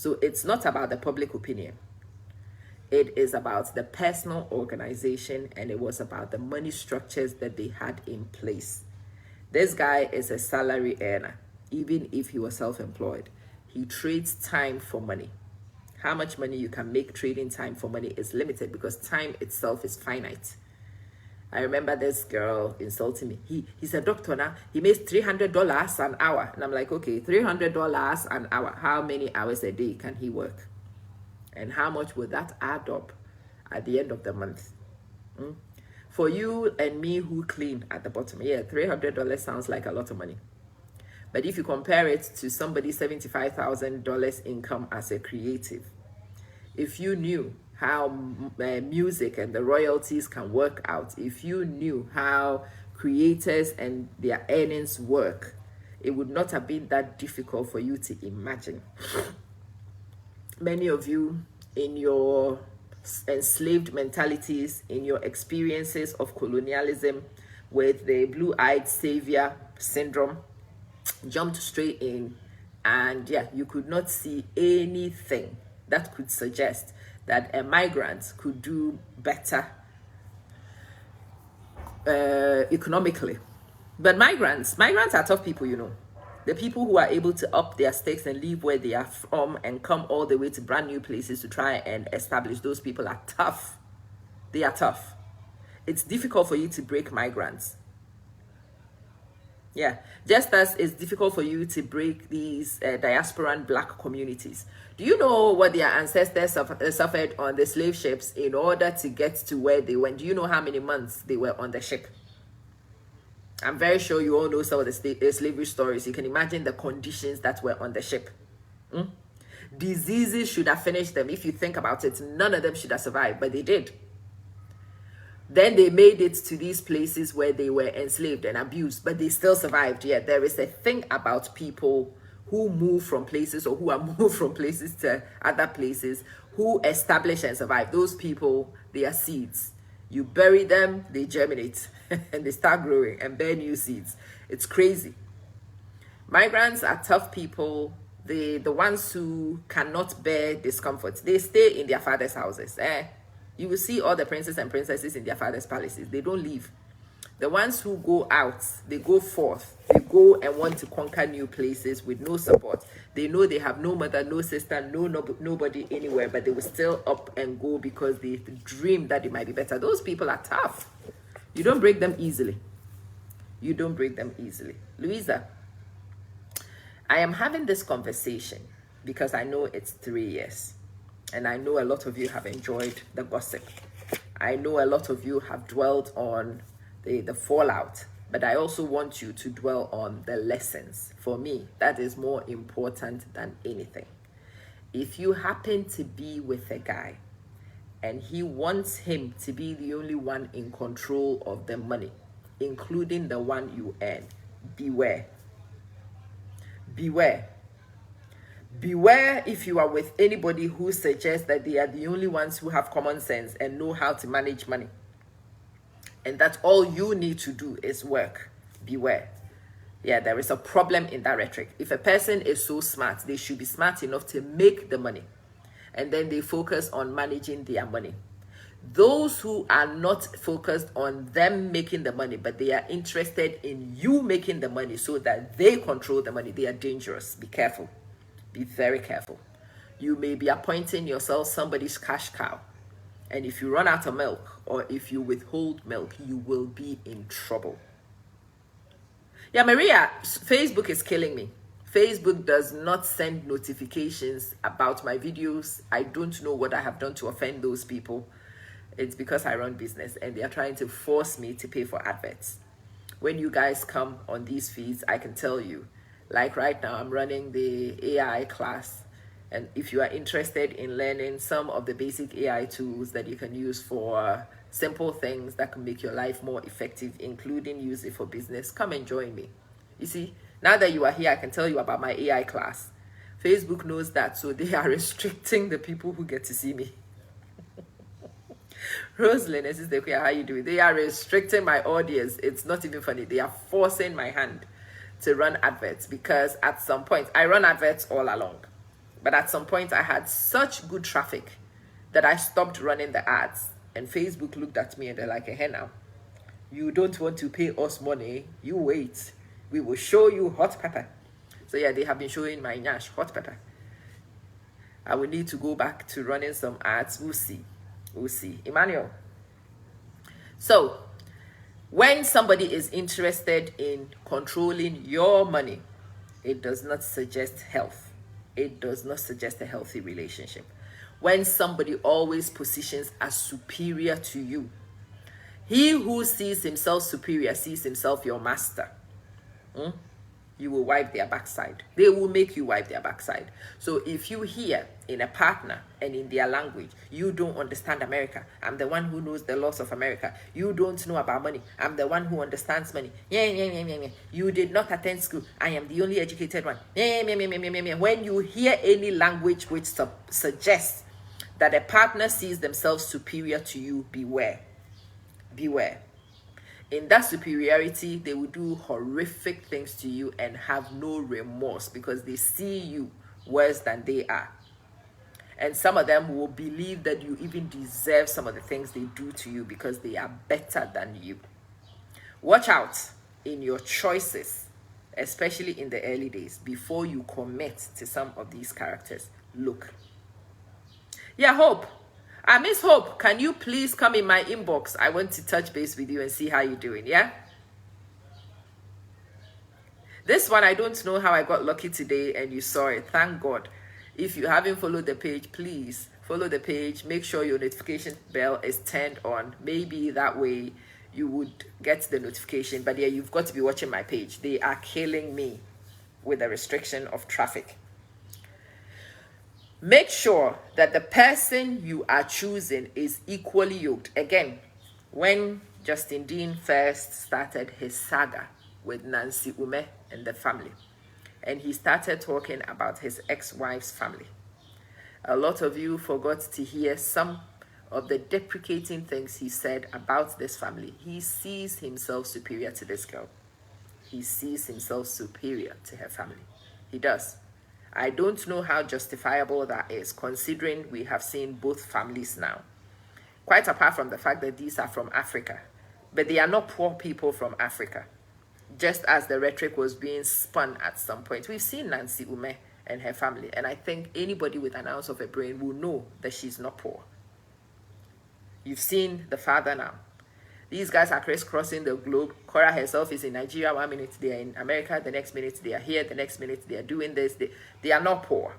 So it's not about the public opinion. It is about the personal organization, and it was about the money structures that they had in place. This guy is a salary earner. Even if he was self-employed, he trades time for money. How much money you can make trading time for money is limited because time itself is finite. I remember this girl insulting me. He's a doctor now. He makes $300 an hour. And I'm like, okay, $300 an hour. How many hours a day can he work? And how much would that add up at the end of the month? For you and me who clean at the bottom, yeah, $300 sounds like a lot of money. But if you compare it to somebody's $75,000 income as a creative, if you knew how music and the royalties can work out, if you knew how creators and their earnings work, it would not have been that difficult for you to imagine. Many of you, in your enslaved mentalities, in your experiences of colonialism with the blue-eyed savior syndrome, jumped straight in, and yeah, you could not see anything that could suggest that a migrant could do better economically. But migrants are tough people, you know. The people who are able to up their stakes and leave where they are from and come all the way to brand new places to try and establish, those people are tough. They are tough. It's difficult for you to break migrants. Yeah, just as it's difficult for you to break these diasporan black communities. Do you know what their ancestors suffered on the slave ships in order to get to where they went? Do you know how many months they were on the ship? I'm very sure you all know some of the slavery stories. You can imagine the conditions that were on the ship. Diseases should have finished them. If you think about it, none of them should have survived, but they did. Then they made it to these places where they were enslaved and abused, but they still survived. Yeah, there is a thing about people who move from places or who are moved from places to other places, who establish and survive. Those people, they are seeds. You bury them, they germinate, and they start growing and bear new seeds. It's crazy. Migrants are tough people. The ones who cannot bear discomfort, they stay in their father's houses. You will see all the princes and princesses in their father's palaces. They don't leave. The ones who go out, they go forth. They go and want to conquer new places with no support. They know they have no mother, no sister, nobody anywhere, but they will still up and go because they dream that it might be better. Those people are tough. You don't break them easily. You don't break them easily. Louisa, I am having this conversation because I know it's 3 years. And I know a lot of you have enjoyed the gossip. I know a lot of you have dwelt on the fallout, but I also want you to dwell on the lessons. For me, that is more important than anything. If you happen to be with a guy and he wants him to be the only one in control of the money, including the one you earn, beware. Beware. Beware if you are with anybody who suggests that they are the only ones who have common sense and know how to manage money, and that all you need to do is work. Beware. Yeah, there is a problem in that rhetoric. If a person is so smart, they should be smart enough to make the money, and then they focus on managing their money. Those who are not focused on them making the money, but they are interested in you making the money so that they control the money, they are dangerous. Be careful. Be very careful. You may be appointing yourself somebody's cash cow. And if you run out of milk or if you withhold milk, you will be in trouble. Yeah, Maria, Facebook is killing me. Facebook does not send notifications about my videos. I don't know what I have done to offend those people. It's because I run business and they are trying to force me to pay for adverts. When you guys come on these feeds, I can tell you, like right now, I'm running the AI class. And if you are interested in learning some of the basic AI tools that you can use for simple things that can make your life more effective, including use it for business, come and join me. You see, now that you are here, I can tell you about my AI class. Facebook knows that, so they are restricting the people who get to see me. Rosalind, this is the queer, how you doing? They are restricting my audience. It's not even funny. They are forcing my hand to run adverts because at some point, I run adverts all along. But at some point, I had such good traffic that I stopped running the ads. And Facebook looked at me and they're like, hey now, you don't want to pay us money, you wait. We will show you hot pepper. So yeah, they have been showing my Nyash hot pepper. I will need to go back to running some ads. We'll see. We'll see. Emmanuel. So, when somebody is interested in controlling your money, it does not suggest health. It does not suggest a healthy relationship. When somebody always positions as superior to you, he who sees himself superior sees himself your master. You will wipe their backside. They will make you wipe their backside. So if you hear in a partner and in their language, you don't understand America, I'm the one who knows the laws of America. You don't know about money, I'm the one who understands money. You did not attend school, I am the only educated one. When you hear any language which suggests that a partner sees themselves superior to you, beware. Beware. In that superiority, they will do horrific things to you and have no remorse because they see you worse than they are. And some of them will believe that you even deserve some of the things they do to you because they are better than you. Watch out in your choices, especially in the early days, before you commit to some of these characters. Look. Yeah, Hope. Miss Hope, can you please come in my inbox? I want to touch base with you and see how you're doing, yeah? This one, I don't know how I got lucky today and you saw it. Thank God. If you haven't followed the page, please follow the page. Make sure your notification bell is turned on. Maybe that way you would get the notification. But yeah, you've got to be watching my page. They are killing me with the restriction of traffic. Make sure that the person you are choosing is equally yoked. Again, when Justin Dean first started his saga with Nancy Ume and the family, and he started talking about his ex-wife's family, a lot of you forgot to hear some of the deprecating things he said about this family. He sees himself superior to this girl. He sees himself superior to her family. He does. I don't know how justifiable that is, considering we have seen both families now. Quite apart from the fact that these are from Africa. But they are not poor people from Africa. Just as the rhetoric was being spun at some point. We've seen Nancy Ume and her family. And I think anybody with an ounce of a brain will know that she's not poor. You've seen the father now. These guys are crisscrossing the globe. Cora herself is in Nigeria. 1 minute they are in America. The next minute they are here. The next minute they are doing this. They are not poor.